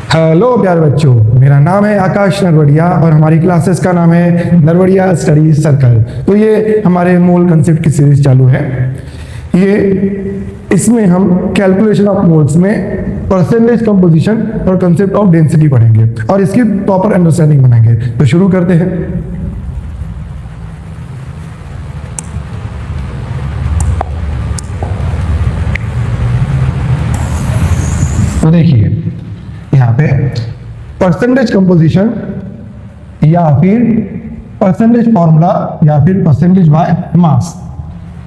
Hello प्यारे बच्चों, मेरा नाम है आकाश नरवड़िया और हमारी क्लासेस का नाम है नरवड़िया स्टडी सर्कल। तो ये हमारे मूल कंसेप्ट की सीरीज चालू है। इसमें हम कैलकुलेशन ऑफ मोल्स में परसेंटेज कंपोजिशन और कंसेप्ट ऑफ डेंसिटी पढ़ेंगे और इसकी प्रॉपर अंडरस्टैंडिंग बनाएंगे। तो शुरू करते हैं। तो देखिए यहाँ पे परसेंटेज कंपोजिशन या फिर परसेंटेज फॉर्मूला या फिर परसेंटेज बाय मास,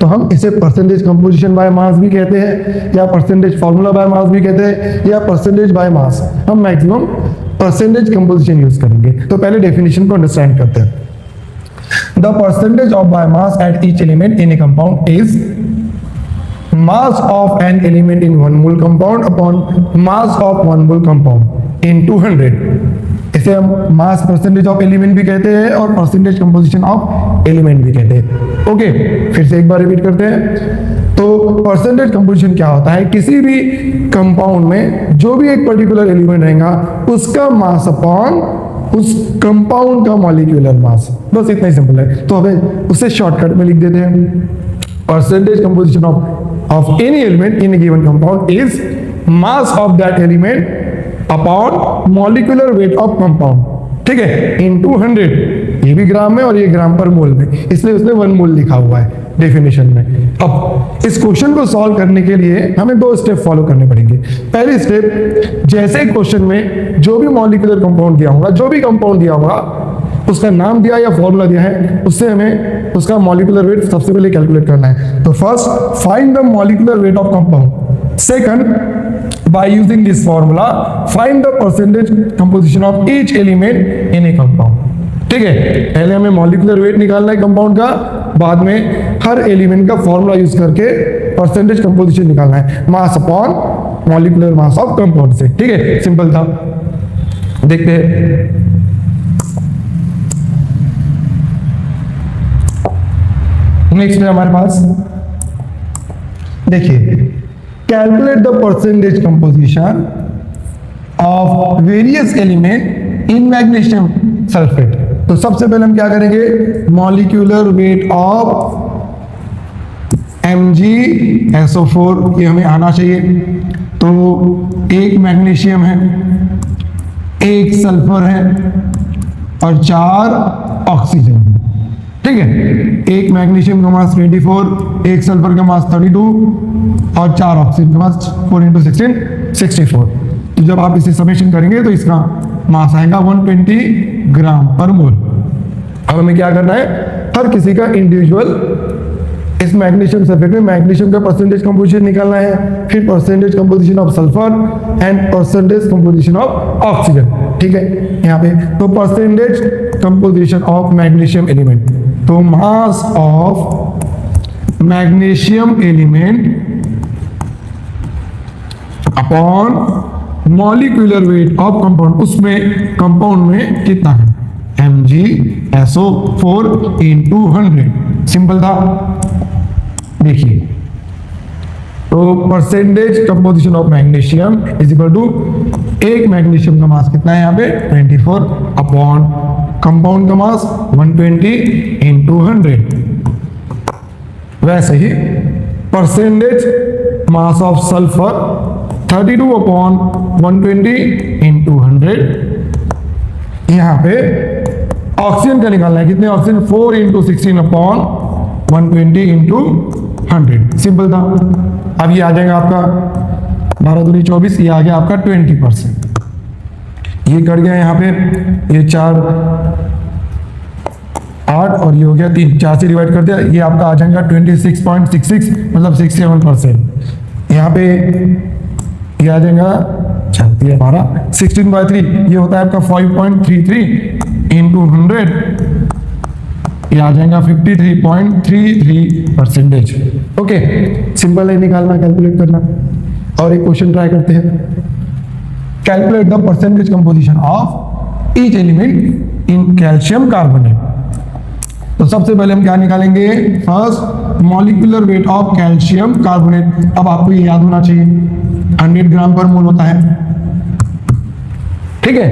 तो हम इसे परसेंटेज कंपोजिशन बाय मास भी कहते हैं या परसेंटेज फॉर्मूला बाय मास भी कहते हैं या परसेंटेज बाय मास। हम मैक्सिमम परसेंटेज कंपोजिशन यूज करेंगे। तो पहले डेफिनेशन को अंडरस्टैंड करते हैं। The percentage of by mass at each element in A compound is mass of an element in one mole compound upon mass of one mole compound in 200। इसे हम mass percentage of element भी कहते हैं और percentage composition of element भी कहते हैं। Okay, फिर से एक बार रिपीट करते हैं। तो परसेंटेज कंपोजिशन क्या होता है? किसी भी कंपाउंड में जो भी एक पर्टिकुलर एलिमेंट रहेगा उसका मास अपॉन उस कंपाउंड का मॉलिक्यूलर मास, बस इतना ही सिंपल है। तो हमें उसे शॉर्टकट में लिख देते हैं। Percentage composition of any element in a given compound is mass of that element upon molecular weight of compound, ठीक है, in 200। ये भी ग्राम में और ये ग्राम पर मोल में, इसलिए उसने 1 मोल लिखा हुआ है डेफिनेशन में। अब इस क्वेश्चन को सॉल्व करने के लिए हमें 2 स्टेप फॉलो करने पड़ेंगे। पहली स्टेप, जैसे क्वेश्चन में जो भी मॉलिक्यूलर कंपाउंड दिया होगा, जो भी कंपाउंड दिया होगा उसका नाम दिया या फॉर्मूला दिया है, उससे हमें उसका मॉलिक्यूलर वेट सबसे पहले कैलकुलेट करना है। तो first find the molecular weight of compound. Second, by using this formula find the percentage composition of each element in A compound. ठीक है, पहले हमें मॉलिक्यूलर वेट निकालना है कंपाउंड का, बाद में हर एलिमेंट का फॉर्मूला यूज करके परसेंटेज कंपोजिशन निकालना है मास upon molecular mass of compound से। ठीक है, सिंपल था। देखते हैं। नेक्स्ट है हमारे पास, देखिए, calculate the percentage composition of various element in magnesium sulphate. तो सबसे पहले हम क्या करेंगे? मॉलिक्यूलर वेट ऑफ MgSO4 ये हमें आना चाहिए। तो एक मैग्नीशियम है, एक सल्फर है और 4 ऑक्सीजन है। ठीक है, एक मैग्नीशियम का मास 24, एक सल्फर का मास 32 और 4 ऑक्सीजन का मास 4 × 16 64। तो जब आप इसे समेशन करेंगे तो इसका मास आएगा 120 ग्राम पर मोल। अब हमें क्या करना है? हर किसी का इंडिविजुअल इस मैग्नीशियम सल्फेट में मैग्नीशियम का परसेंटेज कंपोजिशन निकालना है, फिर percentage composition of sulphur and percentage composition of oxygen. ठीक है, यहाँ पे तो percentage composition of magnesium element, तो mass of magnesium element upon molecular weight of compound, उसमें कंपाउंड में कितना है? MgSO4 × 100। सिंपल था। देखिए, तो percentage composition of magnesium is equal to एक मैग्नीशियम का मास कितना है यहाँ पे? 24 अपॉन कंपाउंड का मास 120 × 100। वैसे ही percentage mass of sulphur 32 upon 120 × 100। यहाँ पे ऑक्सीजन का निकालना है, कितने ऑक्सीजन? 4 × 16 अपॉन 120 × 100। सिंपल था। अब ये आ जाएगा आपका 12 दूनी 24, ये आ गया आपका 20%। ये कट गया यहाँ पे, ये 4 8 और ये हो गया 3, 4 से डिवाइड कर दिया, ये आपका आ जाएगा 26.66 मतलब 67%। यहाँ पे ये आ जाएगा 12 16/3, ये होता है आपका 5.33 × 100, ये आ जाएगा 53.33%। ओके, सिंपल है निकालना, कैलकुलेट करना। और एक क्वेश्चन ट्राई करते हैं। Calculate the percentage composition of each element in calcium carbonate. तो सबसे पहले हम क्या निकालेंगे? First molecular weight of calcium carbonate. अब आपको ये याद होना चाहिए 100 ग्राम पर मोल होता है। ठीक है,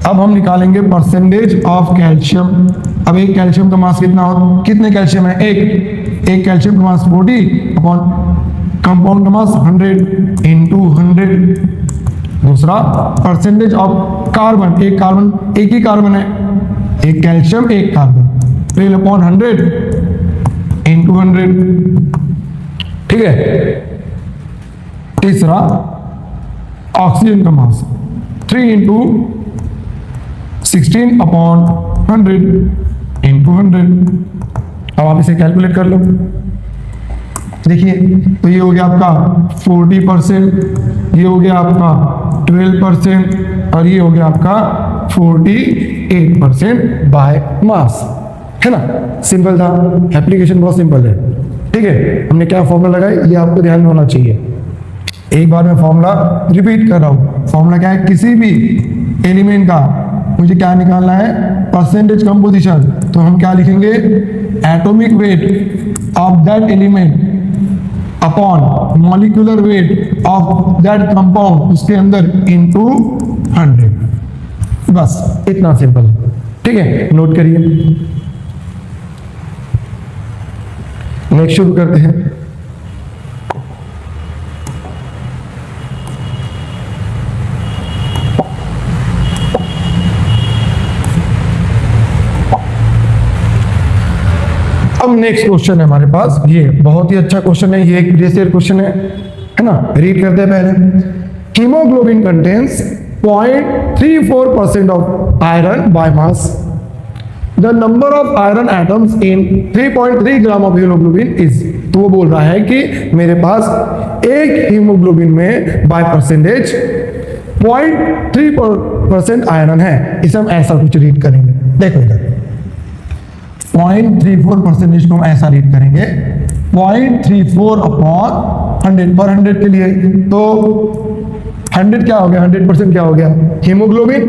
अब हम निकालेंगे परसेंटेज ऑफ कैल्शियम। अब एक कैल्शियम का मास कितना हो, कितने कैल्शियम है, एक कैल्शियम का मास 40 अपॉन कंपाउंड का मास 100 इंटू 100। दूसरा परसेंटेज ऑफ कार्बन, एक ही कार्बन है, एक कैल्शियम एक कार्बन, 12 अपॉन 100 इंटू 100। ठीक है, तीसरा ऑक्सीजन का मास 3 इंटू 16 अपॉन 100 इंटू 100। अब आप इसे कैलकुलेट कर लो। देखिए, तो ये हो गया आपका 40%, ये हो गया आपका 12% और ये हो गया आपका 48% बाय मास, है ना। सिंपल था, एप्लीकेशन बहुत सिंपल है। ठीक है, हमने क्या फॉर्मूला लगाया ये आपको ध्यान में होना चाहिए। एक बार मैं फॉर्मूला रिपीट कर रहा हूं। फॉर्मूला क्या है, किसी भी एलिमेंट का मुझे क्या निकालना है, परसेंटेज कंपोजिशन। तो हम क्या लिखेंगे, atomic weight of that element upon molecular weight of that compound, उसके अंदर इनटू 100। बस इतना सिंपल। ठीक है, नोट करिए। नेक्स्ट शुरू करते हैं। अब नेक्स्ट क्वेश्चन है हमारे पास, ये बहुत ही अच्छा क्वेश्चन है, ये एक प्रीवियस ईयर क्वेश्चन है ना। रीड करते हैं पहले। Haemoglobin contains 0.34% of iron by mass. The number of iron atoms in 3.3 gram of haemoglobin is. तो वो बोल रहा है कि मेरे पास एक हीमोग्लोबिन में बाय परसेंटेज 0.3% आयरन है। इसे हम ऐसा कुछ रीड करेंगे। देखो इधर 0.34% को हम ऐसा रीड करेंगे, 0.34 अपॉन 100 पर 100 के लिए। तो 100 क्या हो गया, 100% क्या हो गया, हीमोग्लोबिन।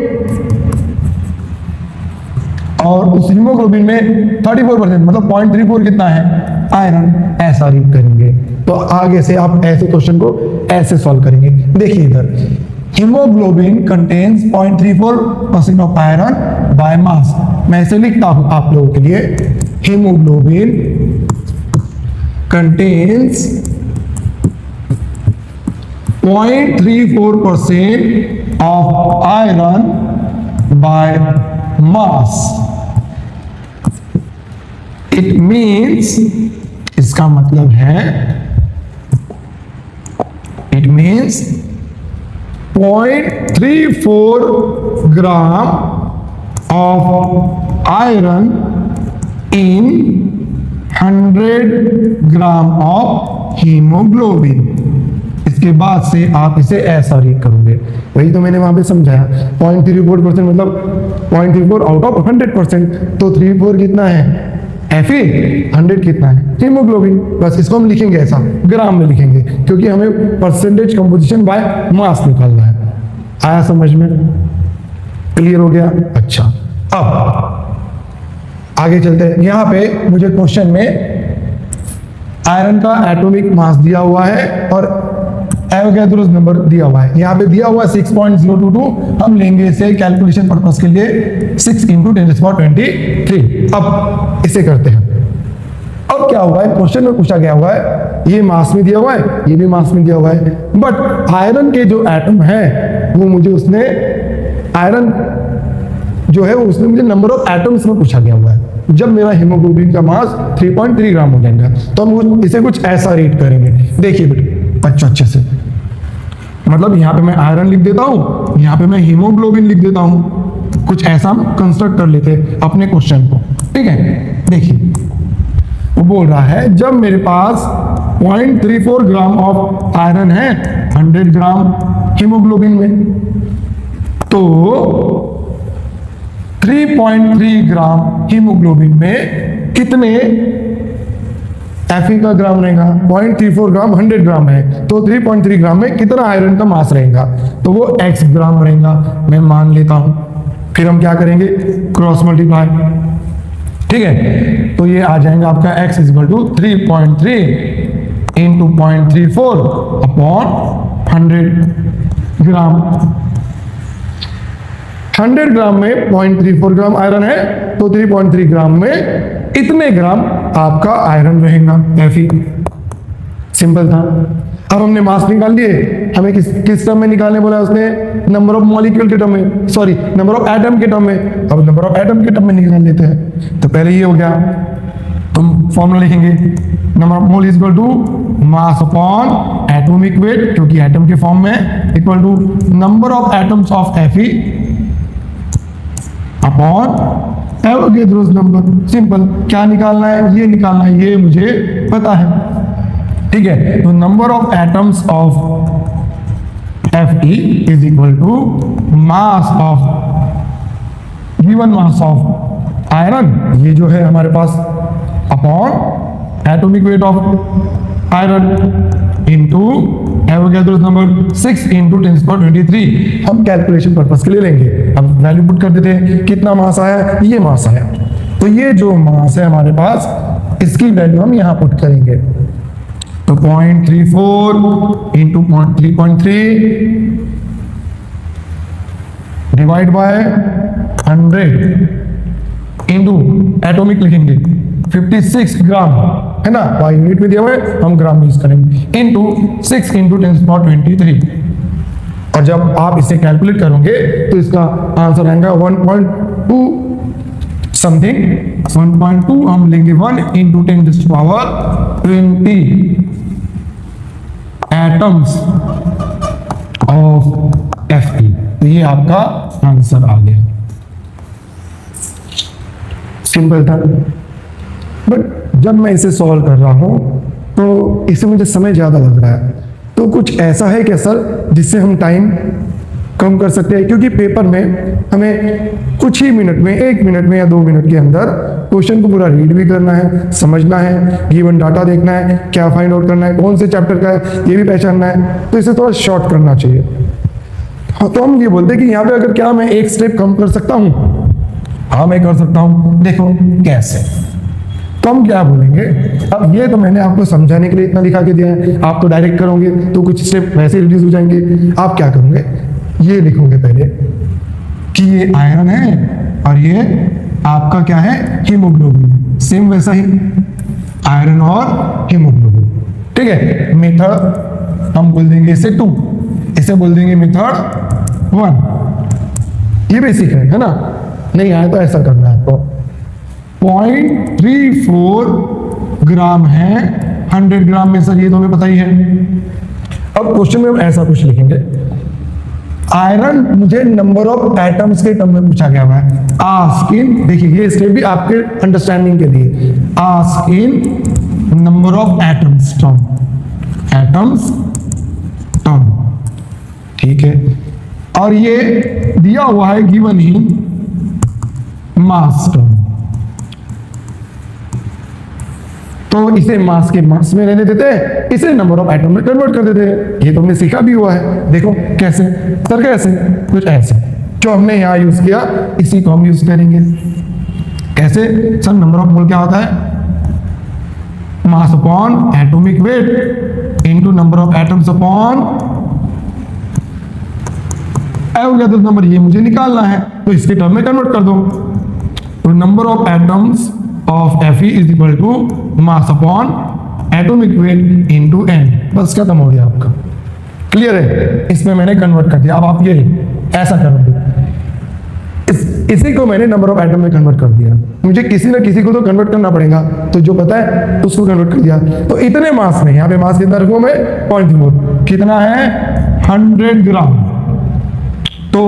और उस हीमोग्लोबिन में 34% मतलब 0.34 कितना है, आयरन। ऐसा रीड करेंगे। तो आगे से आप ऐसे क्वेश्चन को ऐसे सॉल्व करेंगे। देखिए इधर haemoglobin contains 0.34% of iron by mass. मैं ऐसे लिखता हूं आप लोगों के लिए, haemoglobin contains 0.34% of iron by mass. It means, इसका मतलब है, it means 0.34 gram of iron in 100 gram of haemoglobin. इसके बाद से आप इसे ऐसा रीड करोगे। वही तो मैंने वहां पे समझाया, 0.34% मतलब 0.34 आउट ऑफ 100%। तो 34 कितना है, Fe, 100 कितना है, हीमोग्लोबिन। बस इसको हम लिखेंगे ऐसा, ग्राम में लिखेंगे, क्योंकि हमें परसेंटेज कंपोजिशन बाय मास निकालना है। आया समझ में, क्लियर हो गया। अच्छा, अब आगे चलते हैं। यहां पे मुझे क्वेश्चन में आयरन का एटॉमिक मास दिया हुआ है और एवोगैड्रोस नंबर दिया हुआ है। यहाँ पे दिया हुआ है 6.022। हम लेंगे इसे कैलकुलेशन पर्पस के लिए 6 × 10⁻23। अब इसे करते हैं। अब क्या हुआ है, क्वेश्चन में पूछा गया हुआ है, ये मास में दिया हुआ है, ये भी मास में दिया हुआ है, बट आयरन के जो एटम है वो मुझे उसने, आयरन जो है उसने मुझे नंबर ऑफ एटम्स में पूछा गया हुआ है। जब मेरा हीमोग्लोबिन का मास 3.3 ग्राम हो जाएगा तो हम इसे कुछ ऐसा रीड करेंगे। देखिए बच्चों अच्छे से, मतलब यहाँ पे मैं आयरन लिख देता हूँ, यहाँ पे मैं हीमोग्लोबिन लिख देता हूँ। कुछ ऐसा हम कंस्ट्रक्ट कर लेते हैं अपने क्वेश्चन को। ठीक है, देखिए वो बोल रहा है जब मेरे पास 0.34 ग्राम ऑफ आयरन है 100 ग्राम हीमोग्लोबिन में, तो 3.3 ग्राम हीमोग्लोबिन में कितने Fe का ग्राम रहेगा, 0.34 ग्राम 100 ग्राम है, तो 3.3 ग्राम में कितना आयरन का मास रहेगा, तो वो x ग्राम रहेगा। मैं मान लेता हूं, फिर हम क्या करेंगे, क्रॉस मल्टीप्लाई। ठीक है, तो ये आ जाएगा आपका x = 3.3 इंटू 0.34 अपॉन 100 ग्राम। 100 ग्राम में 0.34 ग्राम आयरन है, तो 3.3 ग्राम में इतने ग्राम आपका आयरन रहेगा, Fe। सिंपल था। अब हमने मास निकाल लिए, हमें किस टर्म में निकालने बोला उसने? नंबर ऑफ मॉलिक्यूल के टर्म में, सॉरी नंबर ऑफ एटम के टर्म में। अब नंबर ऑफ एटम के टर्म में निकाल लेते हैं। तो पहले ये हो गया, तुम फॉर्मूला लिखेंगे, number of mole is equal to mass upon atomic weight, क्योंकि एटम के फॉर्म में, equal to number of atoms of Fe upon Avogadro's number. Simple. क्या निकालना है? ये निकालना है, ये मुझे पता है, ठीक है। तो number of atoms of Fe is equal to mass of given mass of iron, ये जो है हमारे पास, upon atomic weight of iron into Avogadro's number 6 into 10⁻23। हम कैलकुलेशन पर्पस के लिए लेंगे। अब वैल्यू पुट कर देते हैं, कितना मास आया? ये मास आया। तो ये जो मास है हमारे पास, इसकी वैल्यू हम यहां पुट करेंगे। तो 0.34 into 3.3 divide by 100 into atomic लिखेंगे 56 ग्राम, है ना, वाई यूनिट में दिया हुआ है, हम ग्राम में यूज करेंगे, इंटू 6 इंटू 10⁻23। और जब आप इसे कैलकुलेट करोगे तो इसका आंसर आएगा 1.2 समथिंग, 1.2 हम लेंगे 1 इंटू 10⁻20 एटम्स ऑफ Fe। तो ये आपका आंसर आ गया। सिंपल था। बट जब मैं इसे सॉल्व कर रहा हूं तो इसे मुझे समय ज्यादा लग रहा है। तो कुछ ऐसा है क्या सर जिससे हम टाइम कम कर सकते हैं? क्योंकि पेपर में हमें कुछ ही मिनट में, 1 मिनट में या 2 मिनट के अंदर क्वेश्चन को पूरा रीड भी करना है, समझना है, गिवन डाटा देखना है, क्या फाइंड आउट करना है, कौन से चैप्टर का है ये भी पहचानना है। तो इसे थोड़ा शॉर्ट करना चाहिए। हाँ, तो हम ये बोलते हैं कि यहाँ पे अगर क्या मैं एक स्टेप कम कर सकता हूँ? हाँ, मैं कर सकता हूँ। देखो कैसे। तो हम क्या बोलेंगे? अब ये तो मैंने आपको समझाने के लिए इतना लिखा के दिया है, आप तो डायरेक्ट करोगे तो कुछ स्टेप वैसे रिड्यूस हो जाएंगे। आप क्या करोगे? ये लिखोगे पहले कि ये आयरन है और ये आपका क्या है? हीमोग्लोबिन। सेम वैसा ही आयरन और हीमोग्लोबिन, ठीक है। मेथड हम बोल देंगे इसे 2, इसे बोल देंगे मेथड 1। ये बेसिक है ना? नहीं आया तो ऐसा करना है आपको। 0.34 ग्राम है 100 ग्राम में, सर ये तो हमें पता ही है। अब क्वेश्चन में हम ऐसा कुछ लिखेंगे, आयरन मुझे नंबर ऑफ एटम्स के टर्म में पूछा गया हुआ है। आस्क इन, देखिए ये स्टेप भी आपके अंडरस्टैंडिंग के लिए, ask in number of atoms term, atoms term, ठीक है। और ये दिया हुआ है गिवन इन मास टर्म, तो इसे मास के मास में रहने देते हैं, इसे नंबर ऑफ एटम में कन्वर्ट कर देते हैं। ये तो हमने सीखा भी हुआ है। देखो कैसे सर, कैसे? कुछ ऐसे जो हमने यहाँ यूज किया इसी को हम यूज करेंगे। कैसे सर? नंबर ऑफ मोल क्या होता है? मास upon atomic weight into number of atoms upon Avogadro number. ये मुझे निकालना है तो इसके टर्म में कन्वर्ट कर दो। तो number of atoms of Fe is equal to mass upon atomic weight into n। बस खत्म हो गया आपका। क्लियर है? इसमें मैंने कन्वर्ट कर दिया। अब आप ये ऐसा करोगे, इसी को मैंने नंबर ऑफ एटम में कन्वर्ट कर दिया। मुझे किसी ना किसी को तो कन्वर्ट करना पड़ेगा, तो जो पता है उसको कन्वर्ट कर दिया। तो इतने मास में, यहाँ पे मास कितना रखूं मैं? 0.4। कितना है? 100 ग्राम। तो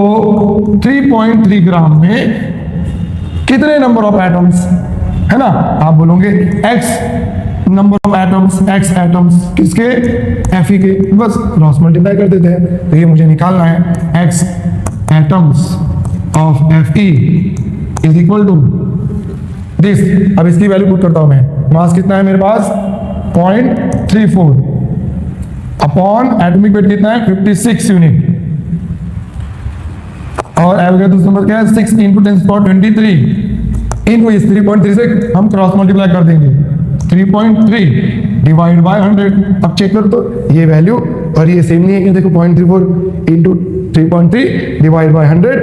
3.3 ग्राम में कितने नंबर ऑफ एटम्स, है ना? आप बोलोगे x number of atoms, x atoms किसके? Fe के। बस क्रॉस मल्टीप्लाई कर देते हैं। तो ये मुझे निकालना है x atoms of Fe is equal to this. अब इसकी वैल्यू पुट करता हूं मैं। मास कितना है मेरे पास? 0.34 अपॉन एटॉमिक वेट कितना है? 56 यूनिट। और एवोगैड्रो नंबर क्या है? 6 इंटू 10⁻23 इनको इस 3.3 से हम क्रॉस मल्टीप्लाई कर देंगे। 3.3 डिवाइड बाय 100। अब चेक कर तो ये वैल्यू और ये सेम नहीं है कि देखो 0.34 into 3.3 divide by 100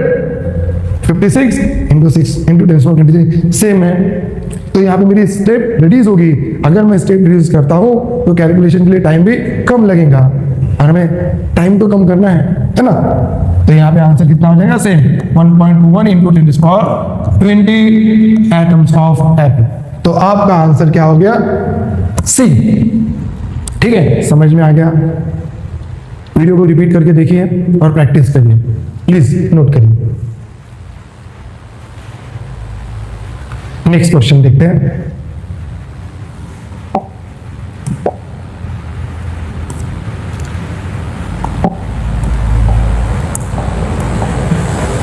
56 into 6 into 10⁻23 same है। तो यहाँ पे मेरी स्टेप रिड्यूस होगी। अगर मैं स्टेप रिड्यूस करता हूँ तो कैलकुलेशन के लिए टाइम भी कम लगेगा, और हमें टाइम तो कम करना है ना। तो यहाँ पे आंसर कितना हो जाएगा, same 1.21 into 10⁻20 atoms of atom. तो आपका आंसर क्या हो गया, सी। ठीक है, समझ में आ गया। वीडियो को रिपीट करके देखिए और प्रैक्टिस करिए, प्लीज नोट करिए। नेक्स्ट क्वेश्चन देखते हैं।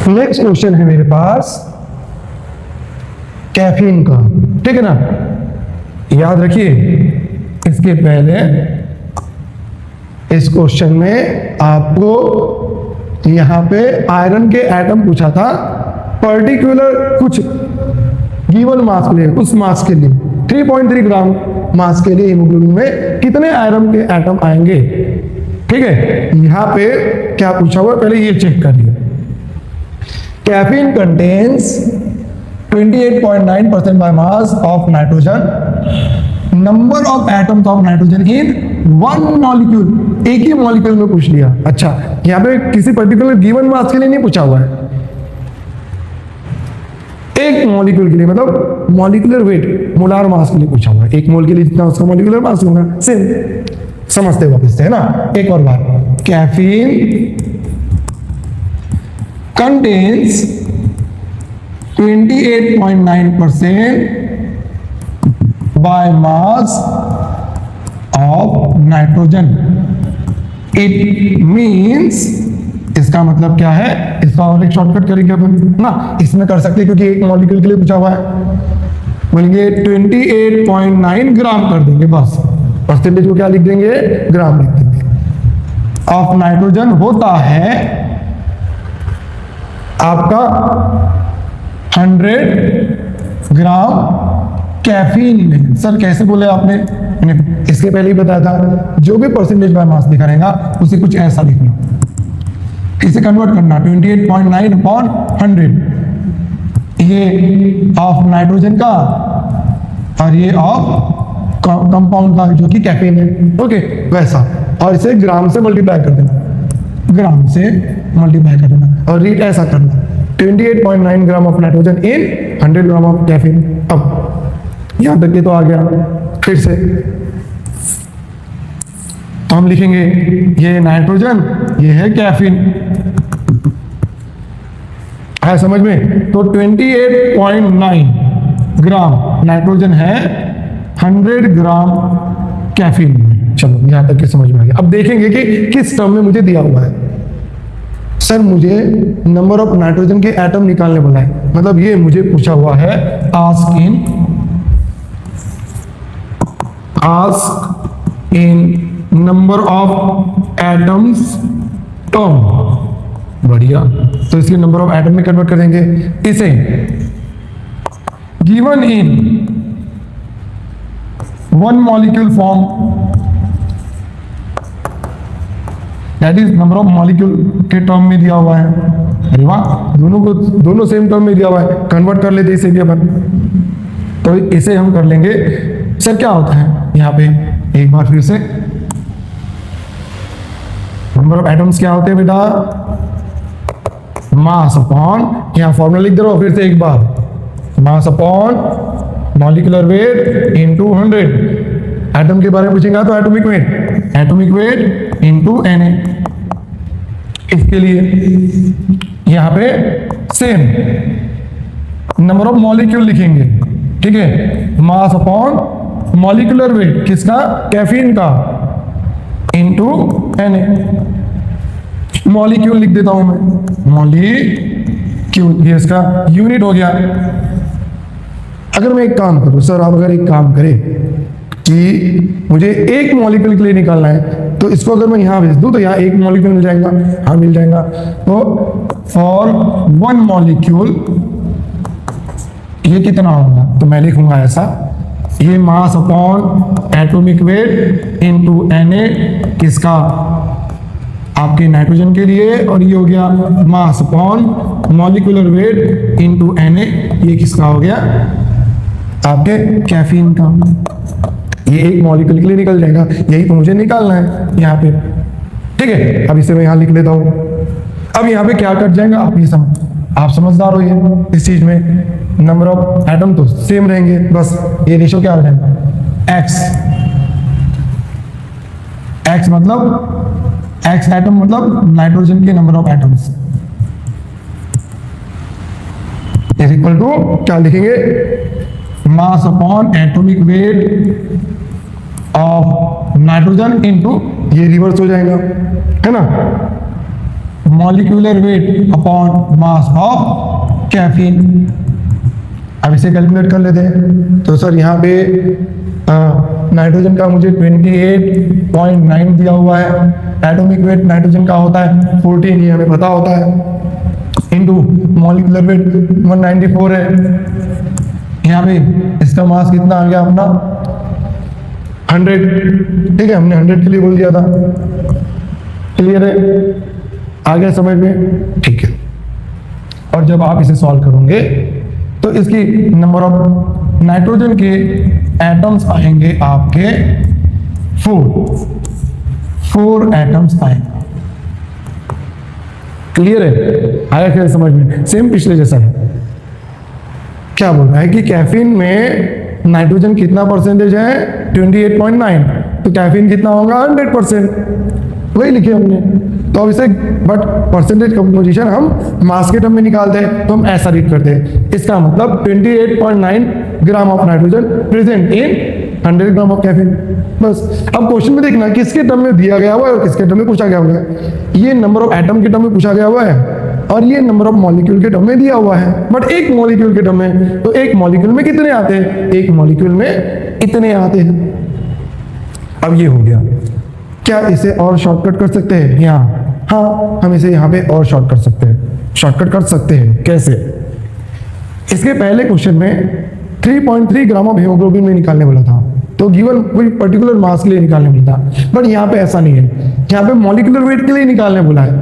नेक्स्ट क्वेश्चन है मेरे पास कैफीन का। ठीक है ना, याद रखिए इसके पहले इस क्वेश्चन में आपको यहां पे आयरन के एटम पूछा था, पर्टिकुलर कुछ गिवन मास के लिए, उस मास के लिए 3.3 ग्राम मास के लिए हीमोग्लोबिन में कितने आयरन के एटम आएंगे। ठीक है, यहां पे क्या पूछा हुआ पहले ये चेक करिए। Caffeine contains 28.9% by mass of nitrogen. Number of atoms of nitrogen in one molecule. एक ही मॉलिक्यूल में पूछ लिया। अच्छा, यहाँ पे किसी पर्टिकुलर गिवन मास के लिए नहीं पूछा हुआ है, एक मॉलिक्यूल के लिए, मतलब मॉलिक्यूलर वेट, मोलार मास के लिए पूछा हुआ है। एक मोल के लिए जितना उसका मॉलिक्यूलर मास होगा, सेम समझते वापस से, है ना। एक और बार, caffeine contains 28.9% by mass of nitrogen. It means, इसका मतलब क्या है, इसका और एक शॉर्टकट करेंगे अपन ना, इसमें कर सकते हैं क्योंकि एक मॉलिक्यूल के लिए पूछा हुआ है। बोलेंगे 28.9 ग्राम कर देंगे बस, परसेंटेज को क्या लिख देंगे, ग्राम लिख देंगे। ऑफ नाइट्रोजन होता है आपका 100 ग्राम कैफीन में। सर कैसे बोले आपने, मैंने इसके पहले ही बताया था, जो भी परसेंटेज बाय मास लिखा रहेगा उसे कुछ ऐसा लिखना, इसे कन्वर्ट करना 28.9 अपॉन 100, ये ऑफ नाइट्रोजन का और ये ऑफ कंपाउंड का जो कि कैफीन है। ओके, वैसा, और इसे ग्राम से मल्टीप्लाई कर देना, ग्राम से मल्टीप्लाई कर देना, और रीड ऐसा करना 28.9 gram of nitrogen in 100 gram of caffeine. अब यहां तक के तो आ गया। फिर से तो हम लिखेंगे ये नाइट्रोजन, ये है कैफीन, है समझ में। तो 28.9 ग्राम नाइट्रोजन है 100 ग्राम कैफीन में। चलो यहां तक के समझ में आ गया। अब देखेंगे कि किस टर्म में मुझे दिया हुआ है। सर मुझे नंबर ऑफ नाइट्रोजन के एटम निकालने बोला है, मतलब ये मुझे पूछा हुआ है ask in number of atoms term. बढ़िया, तो इसके नंबर ऑफ एटम में कन्वर्ट कर देंगे। इसे given in one molecule form, that is number of molecule के टर्म में दिया हुआ है। अरे वाह, दोनों सेम टर्म में दिया हुआ है, कन्वर्ट कर लेते इसे भी अपन। तो इसे हम कर लेंगे। सर क्या होता है यहाँ पे, एक बार फिर से नंबर ऑफ एटम्स क्या होते हैं बेटा, मास अपॉन, यहाँ फॉर्मूला लिख दे रहा हूं फिर से एक बार, mass upon molecular weight into 100। Atom के बारे में पूछेगा तो एटॉमिक वेट इनटू Na। इसके लिए यहां पे सेम नंबर ऑफ मॉलिक्यूल लिखेंगे। ठीक है, मास अपॉन मॉलिक्यूलर वेट किसका, कैफीन का, इनटू Na। मॉलिक्यूल लिख देता हूं मैं, मॉलिक्यूल, ये इसका यूनिट हो गया। अगर मैं एक काम करूं, सर आप अगर एक काम करें कि मुझे एक मॉलिक्यूल के लिए निकालना है, तो इसको अगर मैं यहां भेज दूं तो यहां एक मॉलिक्यूल मिल जाएगा। हाँ मिल जाएगा। तो फॉर वन मॉलिक्यूल ये कितना होगा, तो मैं लिखूंगा ऐसा, ये मास upon atomic weight into Na किसका, आपके नाइट्रोजन के लिए, और ये हो गया मास upon molecular weight into Na। ये किसका हो गया? आपके कैफीन का। ये एक मॉलिक्यूल के लिए निकल जाएगा, यही तो मुझे निकालना है यहाँ पे। ठीक है, अब इसे मैं यहाँ लिख लेता हूँ। अब यहाँ पे क्या कट जाएगा आप ये आप समझदार हो ये इस चीज में। नंबर ऑफ एटम तो सेम रहेंगे, बस ये रेशो क्या हो जाएगा? एक्स मतलब एक्स एटम मतलब नाइट्रोजन के number of atoms is equal to क्या लिखेंगे? Mass upon atomic weight of nitrogen into, ये रिवर्स हो जाएगा है ना, molecular weight upon mass of caffeine. अब इसे कैलकुलेट कर लेते हैं। तो सर यहाँ पे नाइट्रोजन का मुझे 28.9 दिया हुआ है, एटॉमिक वेट नाइट्रोजन का होता है 14, ये हमें पता होता है, इनटू मॉलिक्यूलर वेट 194 है। यहाँ पे इसका मास कितना आ गया अपना? 100। ठीक है, हमने 100 के लिए बोल दिया था। क्लियर है? आ गया समझ में? ठीक है। और जब आप इसे सॉल्व करोगे तो इसकी नंबर ऑफ नाइट्रोजन के एटम्स आएंगे आपके 4 एटम्स आएंगे। क्लियर है? आया क्या समझ में? सेम पिछले जैसा है। क्या बोल रहा है कि कैफीन में नाइट्रोजन कितना परसेंटेज है? 28.9। तो कैफीन कितना होगा? 100%। वही लिखे हमने। तो अब इसे बट परसेंटेज कंपोजिशन हम मास के टर्म में निकालते हैं, तो हम ऐसा रीड करते हैं। इसका मतलब 28.9 gram of nitrogen present in 100 gram of caffeine. बस। अब क्वेश्चन में देखना किसके टर्म में दिया गया हुआ है और किसके टर्म में पूछा गया हुआ है। ये नंबर ऑफ एटम के टर्म में पूछा गया हुआ है और ये नंबर ऑफ मॉलिक्यूल के टर्म में दिया हुआ है, बट एक मॉलिक्यूल के टर्म में। तो एक मॉलिक्यूल में कितने आते हैं? एक मॉलिक्यूल में इतने आते हैं। अब ये हो गया। क्या इसे और शॉर्टकट कर सकते हैं यहाँ? हाँ, हम इसे यहाँ पे और शॉर्ट कर सकते हैं। शॉर्टकट कर सकते हैं कैसे? इसके पहले क्वेश्चन में 3.3 ग्राम ऑफ हीमोग्लोबिन में निकालने वाला था, तो गिवन कोई पर्टिकुलर मास के लिए निकालने बोला था, बट यहाँ पे ऐसा नहीं है। यहाँ पे मॉलिक्यूलर वेट के लिए निकालने बोला है।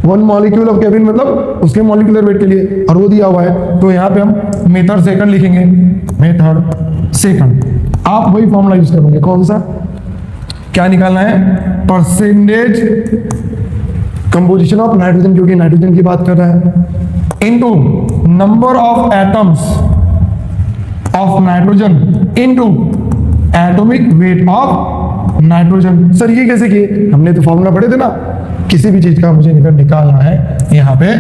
1 मॉलिक्यूल ऑफ कैफीन मतलब उसके मॉलिक्यूलर वेट के लिए, और वो दिया हुआ है। तो यहाँ पे हम मेथड सेकंड लिखेंगे। मेथड सेकंड आप वही फॉर्मूला यूज करोगे। कौन सा? क्या निकालना है? परसेंटेज कंपोजिशन ऑफ नाइट्रोजन, क्योंकि नाइट्रोजन की बात कर रहा है, into number of atoms of nitrogen into atomic weight of nitrogen. Sir ये कैसे किए? हमने तो फॉर्मूला पढ़े थे ना, किसी भी चीज का मुझे निकालना है यहाँ पे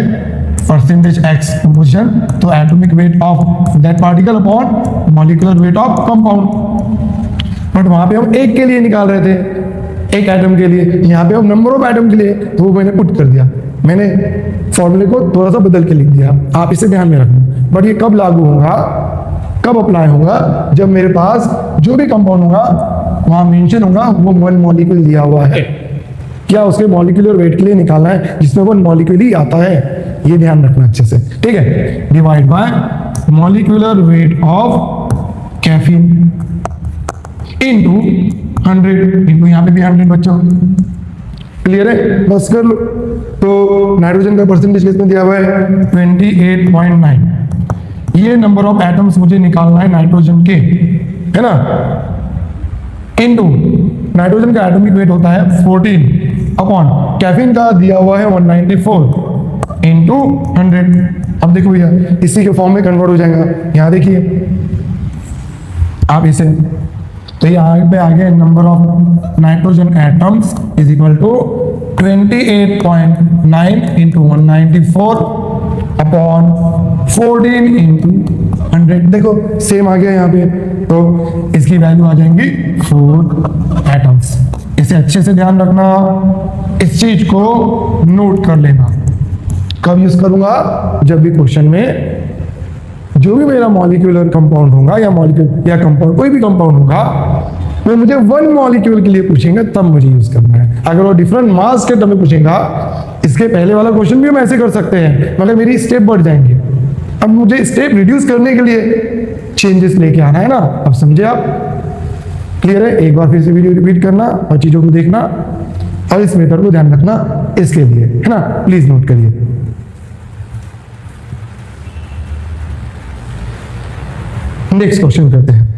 परसेंटेज एक्स कंपोजिशन, तो atomic weight of that particle upon molecular weight of compound. But वहां पे हम एक के लिए निकाल रहे थे, एक एटम के लिए। यहाँ पे हम नंबर ऑफ एटम के लिए, तो वो मैंने पुट कर दिया। मैंने फॉर्मूले को थोड़ा सा बदल के लिख दिया। आप इसे ध्यान में रखना। बट ये कब लागू होगा, कब अप्लाई होगा? जब मेरे पास जो भी कंपाउंड होगा वहां मेंशन होगा वो 1 मॉलिक्यूल दिया हुआ है, क्या उसके मॉलिक्यूलर वेट के लिए निकालना है जिसमें 1 मॉलिक्यूल ही आता है। ये ध्यान रखना अच्छे से। ठीक है? Divide by molecular weight of caffeine into 100, into यहाँ पे भी 100 बच्चों। क्लियर है? बस कर लो। तो नाइट्रोजन का परसेंटेज किसमें दिया हुआ है? 28.9। ये नंबर ऑफ एटम्स मुझे निकालना है नाइट्रोजन के, है ना, इनटू नाइट्रोजन का एटॉमिक वेट होता है 14 अपॉन कैफीन का दिया हुआ है 194 इनटू 100। अब देखो भैया इसी के फॉर्म में कन्वर्ट हो जाएगा। यहाँ देखिए आप इसे, तो यहाँ पे आ गया number of nitrogen atoms is equal to 28.9 into 194 upon 14 into 100। देखो सेम आ गया यहाँ पे, तो इसकी वैल्यू आ जाएंगी 4 एटम्स। इसे अच्छे से ध्यान रखना, इस चीज को नोट कर लेना। कब यूज करूंगा? जब भी क्वेश्चन में जो भी मेरा मॉलिक्यूलर कंपाउंड होगा या मॉलिक्यूल या कंपाउंड कोई भी कंपाउंड होगा वो मुझे 1 मॉलिक्यूल के लिए पूछेंगे, तब मुझे यूज करना है। अगर वो डिफरेंट मास के टर्म में पूछेगा, इसके पहले वाला क्वेश्चन भी हम ऐसे कर सकते हैं, मगर मेरी स्टेप बढ़ जाएंगे। अब मुझे स्टेप रिड्यूस करने के लिए चेंजेस लेके आना है ना। अब समझे आप? क्लियर है? एक बार फिर से वीडियो रिपीट करना और चीजों को देखना। और इस मेथड को ध्यान रखना इसके लिए, है ना, प्लीज नोट करिए। नेक्स्ट क्वेश्चन करते हैं।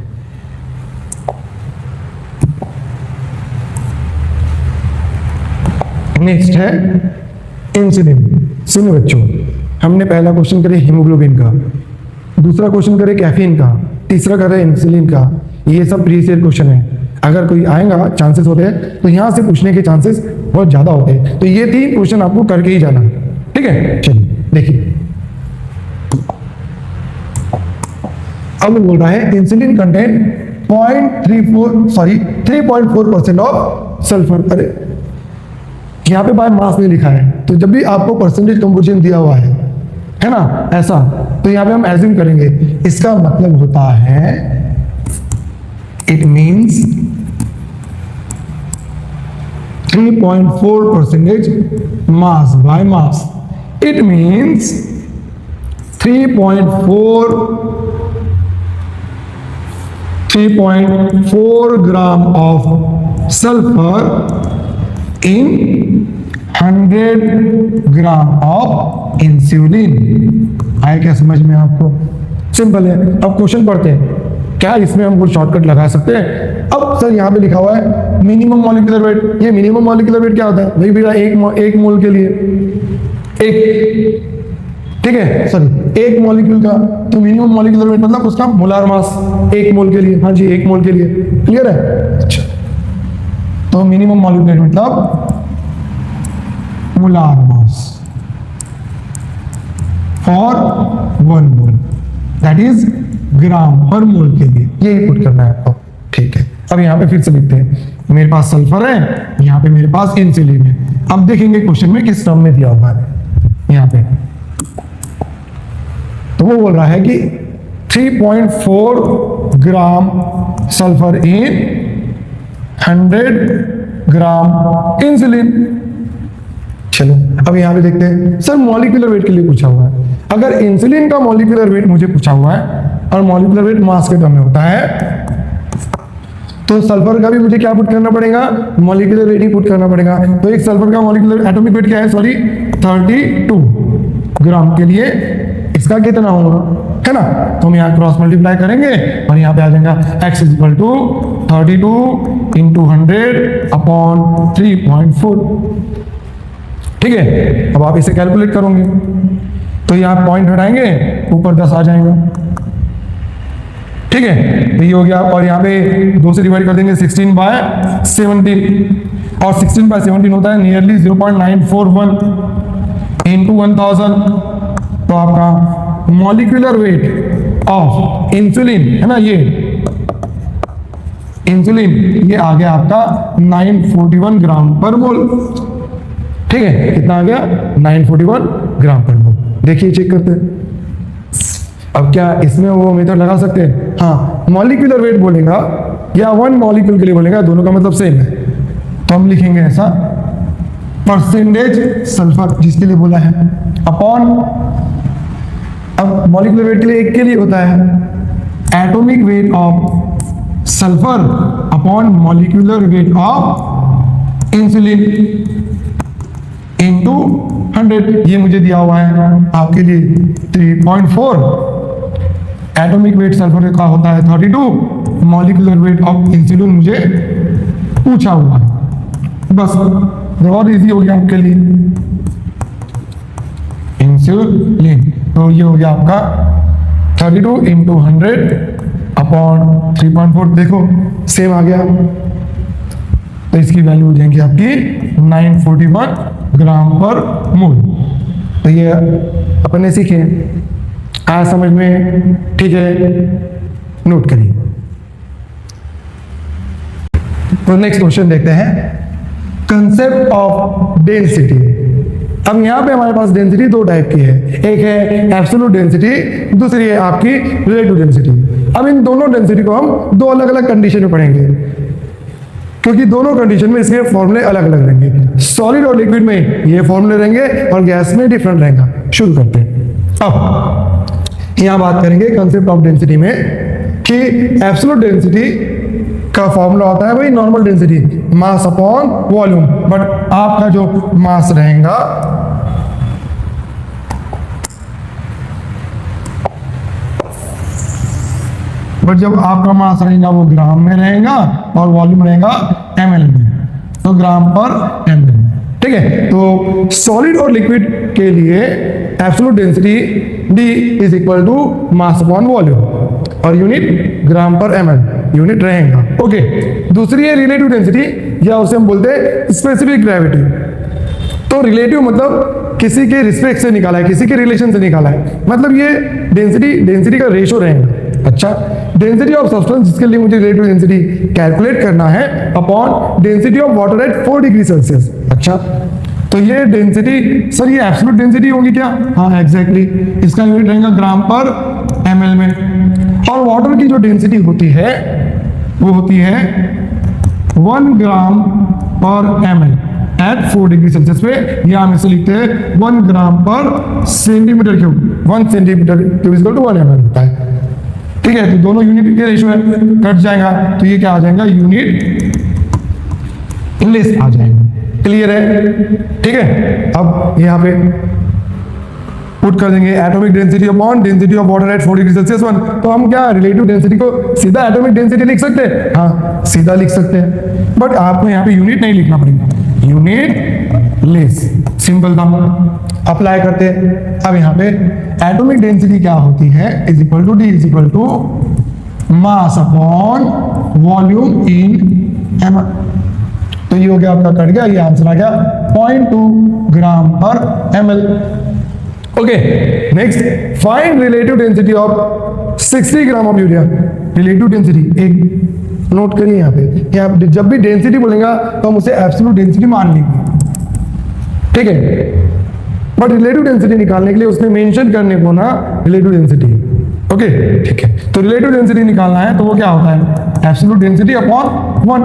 नेक्स्ट है इंसुलिन। सुनो बच्चों, हमने पहला क्वेश्चन करे हीमोग्लोबिन का, दूसरा क्वेश्चन करे कैफीन का, तीसरा करे इंसुलिन का। ये सब प्रीवियस ईयर क्वेश्चन है। अगर कोई आएगा, चांसेस होते हैं तो यहां से पूछने के चांसेस बहुत ज्यादा होते हैं। तो ये 3 क्वेश्चन आपको करके ही जाना, ठीक है। चलिए देखिए, अब बोल रहा है इंसुलिन कंटेन 3.4% ऑफ सल्फर। अरे यहाँ पे बाय मास नहीं लिखा है, तो जब भी आपको परसेंटेज कंपोजिशन दिया हुआ है ना, ऐसा, तो यहाँ पे हम एज्यूम करेंगे। इसका मतलब होता है, it means 3.4% mass by mass. It means 3.4 gram of sulphur in 100 gram of insulin. आया क्या समझ में आपको? सिंपल है। अब क्वेश्चन पढ़ते हैं। क्या इसमें हम कुछ शॉर्टकट लगा सकते हैं? अब सर यहाँ पे लिखा हुआ है मिनिमम मॉलिक्यूलर वेट। ये मिनिमम मॉलिक्यूलर वेट क्या होता है भाई? बेटा एक मोल के लिए एक, ठीक है, सॉरी, एक मॉलिक्यूल का, तो मिनिमम मॉलिक्यूलर वेट मतलब उसका मोलार मास, एक मोल के लिए। हाँ जी, एक मोल के लिए। क्लियर है? अच्छा, तो मिनिमम मॉलिक्यूलर वेट मतलब molar mass for 1 mole, that is gram per mole के लिए। यही पुट करना है आपको, ठीक है। अब यहाँ पे फिर से लिखते हैं, मेरे पास सल्फर है, यहाँ पे मेरे पास इंसुलिन है। अब देखेंगे क्वेश्चन में किस टर्म में दिया हुआ है। यहाँ पे तो वो बोल रहा है कि 3.4 ग्राम सल्फर इन 100 ग्राम इंसुलिन। चलो अब यहां पे देखते हैं, सर मॉलिक्यूलर वेट के लिए पूछा हुआ है। अगर इंसुलिन का मॉलिक्यूलर वेट मुझे पूछा हुआ है और मॉलिक्यूलर वेट मास के टर्म में होता है, तो सल्फर का भी मुझे क्या पुट करना पड़ेगा? मॉलिक्यूलर वेट ही पुट करना पड़ेगा। तो एक सल्फर का मॉलिक्यूलर एटॉमिक वेट क्या है? सॉरी, 32 ग्राम के लिए इसका कितना होगा, है ना? तो हम यहाँ क्रॉस मल्टीप्लाई करेंगे और यहाँ पे आ जाएगा x is equal to 32 into 100 upon 3.4। ठीक है, अब आप इसे कैलकुलेट करोगे तो यहाँ पॉइंट हटाएंगे, ऊपर 10 आ जाएगा। ठीक है, तो ये हो गया। और यहाँ पे 2 से डिवाइड कर देंगे 16/17, और 16/17 होता है नियरली 0.941 इंटू 1000। तो आपका मॉलिक्यूलर वेट ऑफ इंसुलिन है ना, ये इंसुलिन ये आ गया आपका 941 ग्राम पर मोल। ठीक है, कितना आ गया? 941 ग्राम पर मोल। देखिए, चेक करते हैं। अब क्या इसमें वो मेथड लगा सकते हैं? हाँ, मॉलिक्यूलर वेट बोलेगा या 1 मॉलिक्यूल के लिए बोलेगा, दोनों का मतलब सेम है। तो हम लिखेंगे ऐसा, परसेंटेज सल्फर जिसके लिए बोला है अपॉन, अब मॉलिक्यूलर वेट के लिए एक के लिए होता है atomic weight of sulphur upon molecular weight of insulin into 100। ये मुझे दिया हुआ है आपके लिए 3.4, एटॉमिक वेट सल्फर का होता है 32, मॉलिक्यूलर वेट ऑफ इंसुलिन मुझे पूछा हुआ है। बस बहुत इजी हो गया आपके लिए, इंसुलिन। तो ये हो गया आपका 32 इंटू 100 अपॉन 3.4। देखो सेम आ गया, तो इसकी वैल्यू हो जाएंगी आपकी 941 ग्राम पर मोल। तो ये अपने सीखे, आया समझ में? ठीक है, नोट करिए। तो नेक्स्ट क्वेश्चन देखते हैं, कंसेप्ट ऑफ डेंसिटी। अब यहाँ पे हमारे पास डेंसिटी 2 टाइप की है, एक है एब्सोल्यूट डेंसिटी, दूसरी है आपकी रिलेटिव डेंसिटी। अब इन दोनों डेंसिटी को हम 2 अलग अलग कंडीशन में पढ़ेंगे, क्योंकि दोनों कंडीशन में इसके फॉर्मूले अलग अलग रहेंगे। सॉलिड और लिक्विड में ये फॉर्मूले रहेंगे और गैस में डिफरेंट रहेगा। शुरू करते हैं। अब यहाँ बात करेंगे कंसेप्ट ऑफ डेंसिटी में कि एब्सोल्यूट डेंसिटी का फॉर्मूला होता है भाई normal density, mass upon volume, but आपका जो मास रहेगा बट जब आपका मास रहेगा वो ग्राम में रहेगा और वॉल्यूम रहेगा ml में, तो ग्राम पर ml। ठीक है, तो सॉलिड और लिक्विड के लिए absolute density D is equal to mass upon volume और unit gram per ml unit रहेगा। ओके, दूसरी है रिलेटिव डेंसिटी, या उसे हम बोलते हैं स्पेसिफिक ग्रेविटी। तो रिलेटिव मतलब किसी के रिस्पेक्ट से निकाला है, किसी के रिलेशन से निकाला है, मतलब ये डेंसिटी का रेशो रहेगा। अच्छा, डेंसिटी ऑफ सब्सटेंस जिसके लिए मुझे रिलेटिव डेंसिटी कैलकुलेट करना है upon density of water at 4 degree Celsius. अच्छा, तो ये डेंसिटी, सर ये एब्सोल्यूट डेंसिटी होगी क्या? हाँ एग्जैक्टली, इसका यूनिट रहेगा ग्राम पर ml में। और वाटर की जो डेंसिटी होती है वो होती है 1 gram per ml eight 4 degree Celsius पे, या हम इसे लिखते हैं 1 gram per centimetre cube. 1 centimetre cube equal to 1 ml होता है। ठीक है, तो दोनों यूनिट के रेशियो है, कट जाएगा तो ये क्या आ जाएगा, यूनिट लेस आ जाएगा। क्लियर है? ठीक है, अब यहाँ पे पुट कर देंगे atomic density upon density of water at 4 degree Celsius 1। तो हम क्या रिलेटिव डेंसिटी को सीधा एटॉमिक डेंसिटी लिख सकते हैं? हाँ सीधा लिख सकते हैं, बट आपको यहाँ पे यूनिट नहीं लिखना पड़ेगा, यूनिट लेस, सिंपल था। अप्लाई करते हैं। अब यहाँ पे एटॉमिक डेंसिटी क्या होती है, is equal to D is equal to mass upon volume in M. तो ये हो गया आपका, कट गया, ये आंसर आ गया 0.2 ग्राम per ml। Okay, next find relative density of 60 gram of urea. Relative density एक नोट करिए यहाँ पे, यहाँ जब भी डेंसिटी बोलेगा तो हम उसे एब्सोल्यूट डेंसिटी मान लेंगे। ठीक है, बट रिलेटिव डेंसिटी निकालने के लिए उसने मेंशन करने को ना रिलेटिव डेंसिटी। ओके ठीक है, तो रिलेटिव डेंसिटी निकालना है तो वो क्या होता है, absolute density upon 1।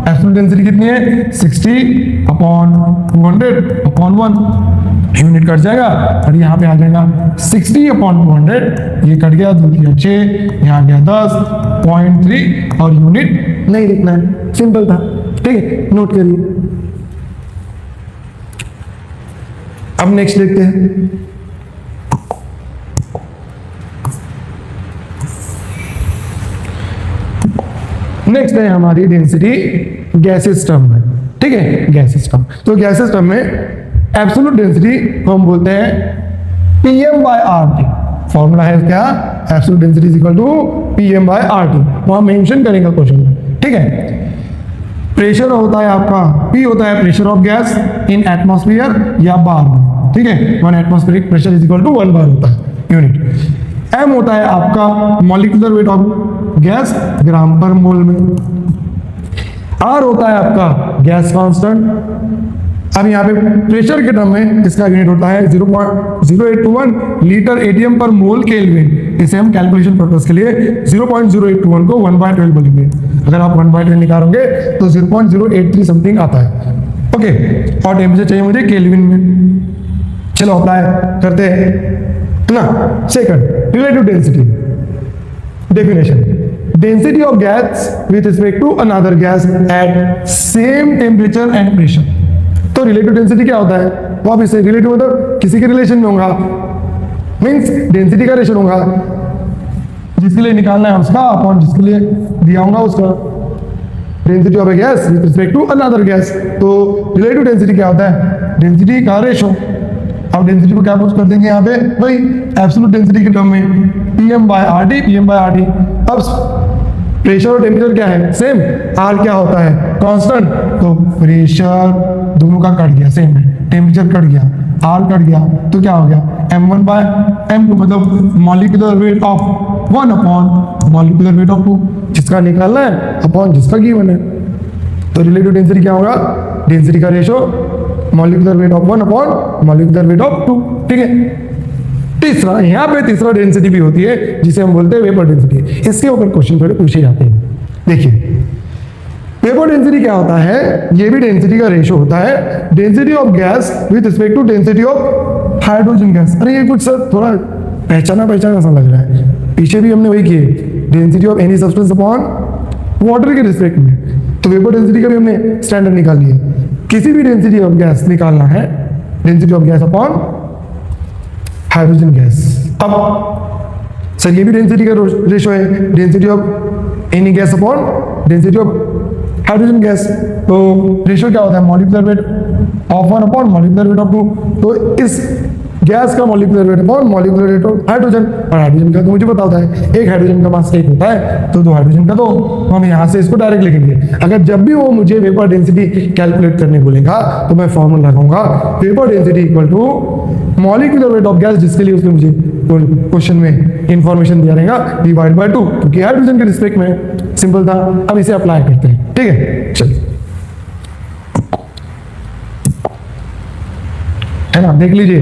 Absolute density कितनी है, 60 अपॉन 200 अपॉन 1, यूनिट कट जाएगा और यहाँ पे आ जाएगा 60 अपॉन 200, ये कट गया, 2 किया 6, यहाँ गया 10, 0.3 और यूनिट नहीं लिखना है, सिंपल था। ठीक है, नोट करिए। अब नेक्स्ट देखते हैं। नेक्स्ट है हमारी डेंसिटी गैसेस टर्म में। ठीक है, गैसेस टर्म, तो गैसेस टर्म में एब्सोल्यूट डेंसिटी हम बोलते हैं PM/RT। फॉर्मूला है क्या, absolute density is equal to PM/RT, वहां मेंशन करेगा क्वेश्चन में। ठीक है, प्रेशर होता है आपका, P होता है pressure of gas in atmosphere या बार में। ठीक है, 1 atmospheric pressure is equal to 1 bar होता है यूनिट। M होता है आपका molecular weight of gas gram per mole में। R होता है आपका गैस कांस्टेंट। अब यहाँ पे प्रेशर के टर्म में इसका यूनिट होता है 0.0821 लीटर एटीएम पर मोल केल्विन। इसे हम कैलकुलेशन पर्पस के लिए 0.0821 को 1/12 बोलेंगे। अगर आप 1/12 निकालोगे तो 0.083 समथिंग आता है। ओके, और टेम्परेचर चाहिए मुझे केल्विन में। चलो अप्लाई करते हैं ना। Second, relative density definition, density of gas with respect to another gas at same temperature and pressure. तो रिलेटिव डेंसिटी क्या होता है, वापस से रिलेटिव मतलब किसी के रिलेशन में होगा, मींस डेंसिटी का रेशो होगा, जिसके लिए निकालना है उसका अपॉन जिसके लिए दिया होगा उसका। Density of a gas with respect to another gas, तो रिलेटिव डेंसिटी क्या होता है, डेंसिटी का रेशो। अब डेंसिटी को क्या पुट कर देंगे यहाँ पे, वही एब्सोल्यूट डेंसिटी के टर्म में PM/RT, PM/RT। अब प्रेशर और टेम्परेचर क्या है, सेम। R क्या होता है, कांस्टेंट, तो प्रेशर दोनों का कट गया, सेम है, टेम्परेचर कट गया, R कट गया, तो क्या हो गया M1/M2, मतलब molecular weight of 1 upon molecular weight of 2, जिसका निकालना है अपॉन जिसका गिवन है। तो रिलेटिव डेंसिटी क्या होगा, डेंसिटी का ratio molecular weight of 1 upon molecular weight of 2। ठीक है, तीसरा, यहाँ पे तीसरा डेंसिटी भी होती है जिसे हम बोलते हैं वेपर डेंसिटी। इसके ऊपर क्वेश्चन थोड़े पूछे जाते हैं। देखिए वेपर डेंसिटी क्या होता है, ये भी डेंसिटी का रेशो होता है, density of gas with respect to density of hydrogen gas. अरे ये कुछ सर थोड़ा पहचाना सा लग रहा है, पीछे भी हमने वही किए, density of any substance upon water के रिस्पेक्ट में। तो वेपर डेंसिटी का भी हमने स्टैंडर्ड निकाल लिया। किसी भी डेंसिटी ऑफ गैस निकालना है, density of gas upon hydrogen gas. अब सर ये भी डेंसिटी का रेशो है, density of any gas upon density of hydrogen gas. तो रेशो क्या होता है, molecular weight of one upon molecular weight of two. तो इस गैस का molecular weight upon molecular weight of hydrogen, और हाइड्रोजन का तो मुझे पता होता है एक हाइड्रोजन का मास एक होता है, तो 2 हाइड्रोजन का 2। तो हम यहाँ से इसको डायरेक्ट लिखेंगे। अगर जब भी वो मुझे वेपर डेंसिटी कैलकुलेट करने बोलेगा तो मैं फॉर्मूला लगाऊंगा vapour density equal to molecular weight of gas, जिसके लिए उसने मुझे क्वेश्चन में इंफॉर्मेशन दिया रहेगा, डिवाइड बाय 2, क्योंकि हाइड्रोजन के रिस्पेक्ट में सिंपल था। अब इसे अप्लाई करते हैं, ठीक है, चलिए, है ना, देख लीजिए।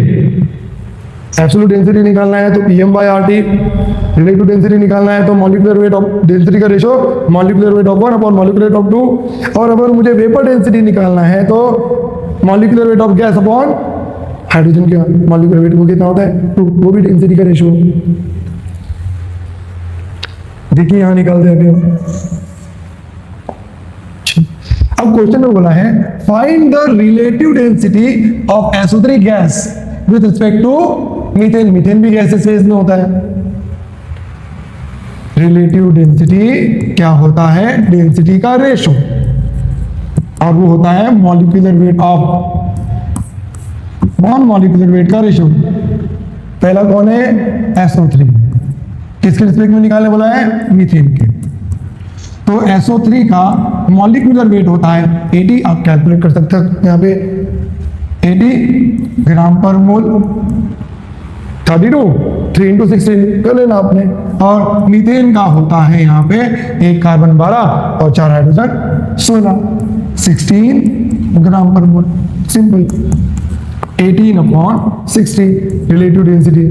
एब्सोल्यूट डेंसिटी निकालना है तो Pm by RT, relative density निकालना है तो मॉलिक्यूलर वेट ऑफ डेंसिटी का ratio molecular weight of 1 upon molecular weight of 2। और अगर मुझे वेपर डेंसिटी निकालना है तो molecular weight of gas upon hydrogen का मॉलिक्यूलर वेट वो कितना होता है 2, वो भी डेंसिटी का रेशो। देखिए यहां निकाल देते हैं। अब क्वेश्चन में बोला है find the relative density of SO3 gas with respect to methane. Methane भी गैसेस फेज में होता है। रिलेटिव डेंसिटी क्या होता है, डेंसिटी का रेशो, और वो होता है molecular weight of non molecular weight का रेशो। पहला कौन है, SO3, किसके रिस्पेक्ट में निकालने बोला है, मीथेन के। तो SO3 का मॉलिक्यूलर वेट होता है 80, आप कैलकुलेट कर सकते हैं यहाँ पे 80 ग्राम पर मोल, 32 3 into 16 कर लेना आपने। और मीथेन का होता है यहाँ पे 1 कार्बन 12 और 4 हाइड्रोजन 16, 16 ग्राम पर मोल। सिंपल, 18/60 रिलेटिव डेंसिटी,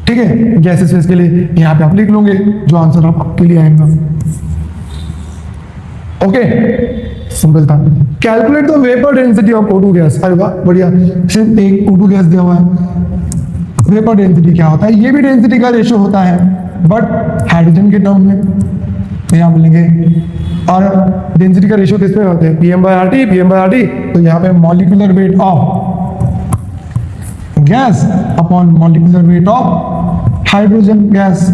ठीक है, गैसेस फेज के लिए। यहाँ पे आप लिख लोगे जो आंसर आपके लिए आएगा। ओके, सिंपल था। Calculate the vapour density of O2 gas. अरे वाह, बढ़िया, सिर्फ एक O2 गैस दिया हुआ है। वेपर डेंसिटी क्या होता है, ये भी डेंसिटी का रेशो होता है बट हाइड्रोजन के टर्म में, तो यहाँ बोलेंगे। और डेंसिटी का रेशो किस पे होते हैं, Pm by RT, Pm by RT। तो यहाँ पे molecular weight of gas upon molecular weight of hydrogen gas.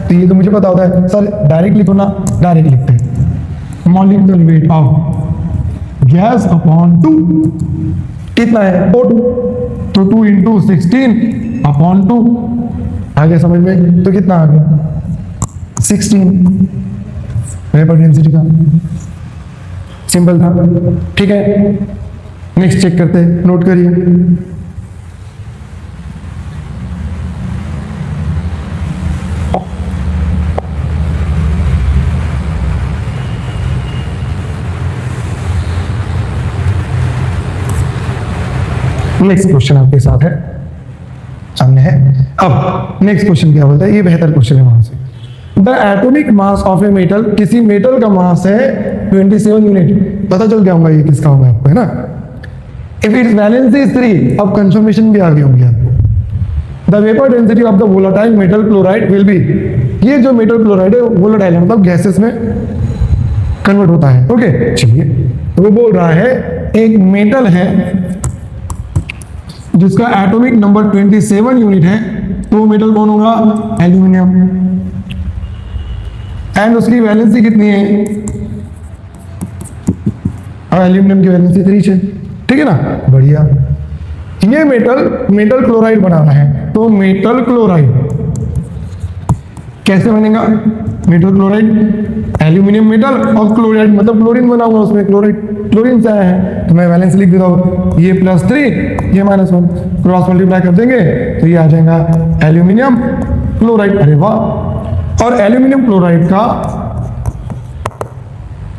तो ये तो मुझे पता होता है सर, डायरेक्ट लिखो ना, डायरेक्ट लिखते हैं molecular weight of gas upon 2 कितना है O2, तो 2 into 16/2 आ गया समझ में। तो कितना आ गया 16 वेपर डेंसिटी का। सिंपल था, ठीक है। नेक्स्ट चेक करते हैं, नोट करिए। नेक्स्ट क्वेश्चन आपके साथ है, सामने है। अब नेक्स्ट क्वेश्चन क्या बोलता है, ये बेहतर क्वेश्चन है वहां से। The atomic mass of a metal, किसी मेटल का मास है 27 यूनिट। पता चल गया होगा ये किसका होगा आपको, है ना। इफ इट्स वैलेंसी इज 3, अब कंफर्मेशन भी आ गई होगी आपको। The vapour density of the volatile metal chloride will be, ये जो मेटल क्लोराइड है वोलेटाइल है, मतलब गैसेस में कन्वर्ट होता है। ओके, चलिए। तो वो बोल रहा है एक मेटल है जिसका एटॉमिक नंबर 27 यूनिट है, तो वो मेटल कौन होगा, एल्यूमिनियम। एंड उसकी वैलेंसी कितनी है, और एल्यूमिनियम की वैलेंसी 3 है, ठीक है ना, बढ़िया। ये मेटल क्लोराइड बनाना है, तो मेटल क्लोराइड कैसे बनेगा, मेटल क्लोराइड एल्यूमिनियम मेटल और क्लोराइड मतलब क्लोरीन बनाऊंगा उसमें, क्लोरीन से आया है, तो मैं वैलेंस लिख देता हूँ, ये +3 ये -1, क्रॉस मल्टीप्लाई कर देंगे तो ये आ जाएगा एल्यूमिनियम क्लोराइड। अरे वाह। और एल्यूमिनियम क्लोराइड का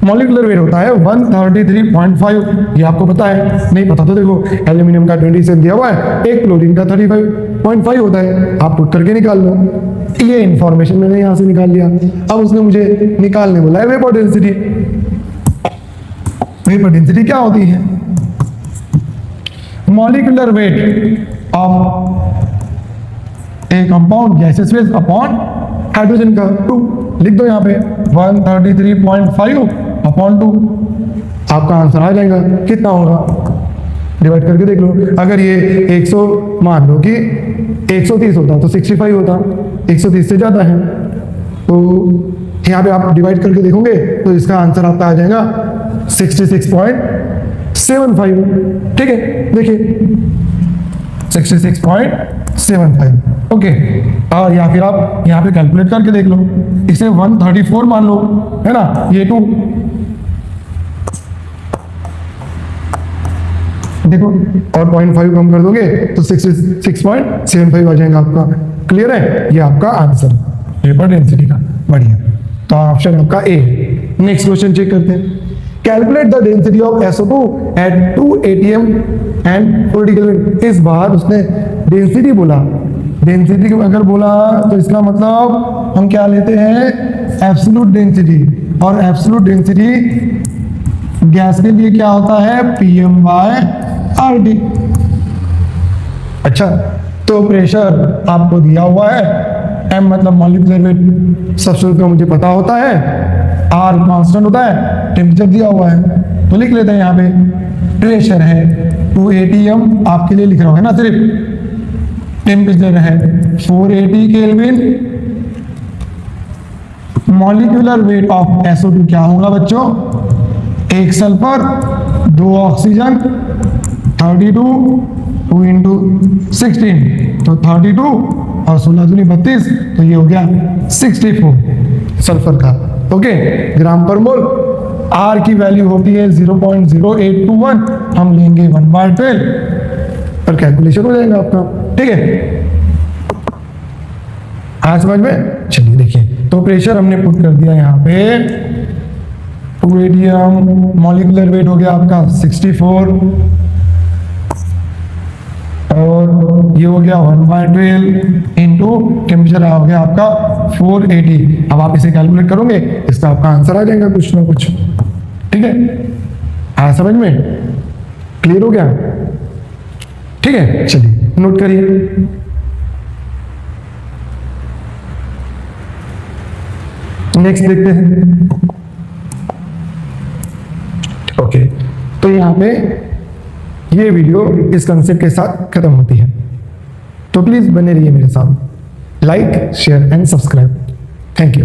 मॉलिक्यूलर वेट होता है 133.5, ये आपको पता है, नहीं पता तो देखो, एल्यूमिनियम का 27 दिया हुआ है, एक क्लोरीन का 35.5 होता है, आप पुट करके निकाल लो। ये इंफॉर्मेशन मैंने यहां से निकाल लिया। अब उसने मुझे निकालने बोला है वेपर डेंसिटी। वेपर डेंसिटी क्या होती है, molecular weight of A compound gases phase upon hydrogen का 2, लिख दो यहाँ पे 133.5 अपॉन 2, आपका आंसर आ जाएगा। कितना होगा, डिवाइड करके देख लो। अगर ये 100 मान लो कि 130 होता तो 65 होता, 130 से ज़्यादा है, तो यहाँ पे आप डिवाइड करके देखोगे तो इसका आंसर आपका आ जाएगा 66.75। ठीक है, देखिए 66.75। ओके, और या फिर आप यहाँ पे कैलकुलेट करके देख लो, इसे 134 मान लो, है ना, ये 2, देखो और 0.5 कम कर दोगे तो 66.75 आ जाएगा आपका। क्लियर है, ये आपका आंसर पेपर डेंसिटी का। बढ़िया, तो ऑप्शन आपका ए। नेक्स्ट क्वेश्चन चेक करते हैं। Calculate the density of SO2 at 2 atm and 40 kelvin. इस बार उसने डेंसिटी बोला, डेंसिटी अगर बोला तो इसका मतलब हम क्या लेते हैं, एब्सोल्यूट डेंसिटी, और एब्सोल्यूट डेंसिटी गैस के लिए क्या होता है, PM/RT। अच्छा, तो प्रेशर आपको दिया हुआ है, M मतलब मॉलिक्यूलर वेट सब्सटेंस का मुझे पता होता है, R कांस्टेंट होता है, टेम्परेचर दिया हुआ है, तो लिख लेते हैं यहाँ पे प्रेशर है 2 atm, आपके लिए लिख रहा हूँ, है ना, सिर्फ टेम्परेचर है 480 kelvin, molecular weight of SO2 क्या होगा बच्चों, 1 सल्फर 2 ऑक्सीजन 32, 2 इंटू 16 तो 32 और 16 दूनी 32, तो ये हो गया 64 सल्फर का। Okay, gram per mole. Are की वैल्यू होती है 0.0821, हम लेंगे 1/12 पर कैलकुलेशन हो जाएगा आपका। ठीक है, आज समझ में। चलिए देखिए, तो प्रेशर हमने पुट कर दिया यहाँ पे 2 atm, मॉलिक्यूलर वेट हो गया आपका 64 और ये हो गया 1/12 इंटू टेम्परेचर हो गया आपका 480। अब आप इसे कैलकुलेट करोगे, इसका आपका आंसर आ जाएगा कुछ ना कुछ। ठीक है, आया समझ में, क्लियर हो गया। ठीक है, चलिए नोट करिए। नेक्स्ट देखते हैं। ओके, तो यहाँ पे ये वीडियो इस कंसेप्ट के साथ खत्म होती है, तो प्लीज बने रहिए मेरे साथ। Like, share and subscribe. Thank you.